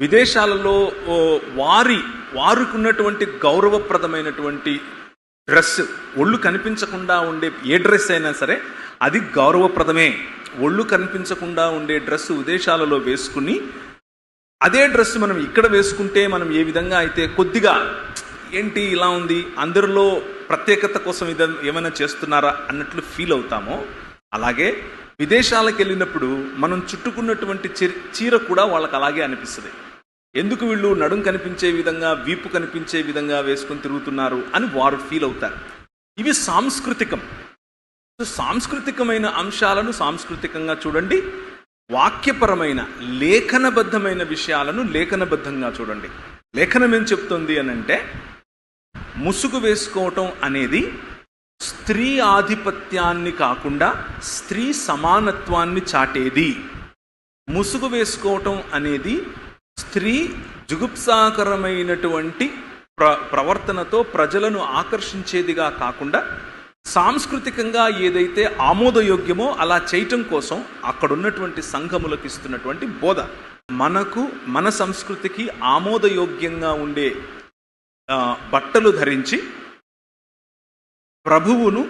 విదేశాలలో వారుకున్నటువంటి గౌరవప్రదమైనటువంటి డ్రెస్, ఒళ్ళు కనిపించకుండా ఉండే ఏ డ్రెస్ అయినా సరే అది గౌరవప్రదమే. ఒళ్ళు కనిపించకుండా ఉండే డ్రెస్ విదేశాలలో వేసుకుని అదే డ్రెస్ మనం ఇక్కడ వేసుకుంటే మనం ఏ విధంగా అయితే కొద్దిగా ఏంటి ఇలా ఉంది, అందరిలో ప్రత్యేకత కోసం ఏమైనా చేస్తున్నారా అన్నట్లు ఫీల్ అవుతామో, అలాగే విదేశాలకు వెళ్ళినప్పుడు మనం చుట్టుకున్నటువంటి చీర కూడా వాళ్ళకి అలాగే అనిపిస్తుంది. ఎందుకు వీళ్ళు నడుం కనిపించే విధంగా, వీపు కనిపించే విధంగా వేసుకొని తిరుగుతున్నారు అని వారు ఫీల్ అవుతారు. ఇవి సాంస్కృతికం. సాంస్కృతికమైన అంశాలను సాంస్కృతికంగా చూడండి, వాక్యపరమైన లేఖనబద్ధమైన విషయాలను లేఖనబద్ధంగా చూడండి. లేఖనం ఏం చెప్తుంది అనంటే, ముసుగు వేసుకోవటం అనేది స్త్రీ ఆధిపత్యాన్ని కాకుండా స్త్రీ సమానత్వాన్ని చాటేది. ముసుగు వేసుకోవటం అనేది స్త్రీ జుగుప్సాకరమైనటువంటి ప్రవర్తనతో ప్రజలను ఆకర్షించేదిగా కాకుండా సాంస్కృతికంగా ఏదైతే ఆమోదయోగ్యమో అలా చేయటం కోసం అక్కడున్నటువంటి సంఘములకు ఇస్తున్నటువంటి బోధ. మన సంస్కృతికి ఆమోదయోగ్యంగా ఉండే బట్టలు ధరించి ప్రభువును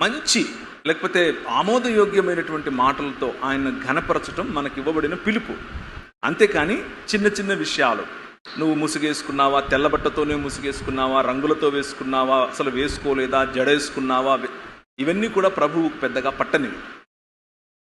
మంచి లేకపోతే ఆమోదయోగ్యమైనటువంటి మాటలతో ఆయన ఘనపరచటం మనకి ఇవ్వబడిన పిలుపు. అంతేకాని చిన్న చిన్న విషయాలు, నువ్వు ముసుగేసుకున్నావా, తెల్లబట్టతోనే ముసుగేసుకున్నావా, రంగులతో వేసుకున్నావా, అసలు వేసుకోలేదా, జడేసుకున్నావా, ఇవన్నీ కూడా ప్రభువుకు పెద్దగా పట్టనివి.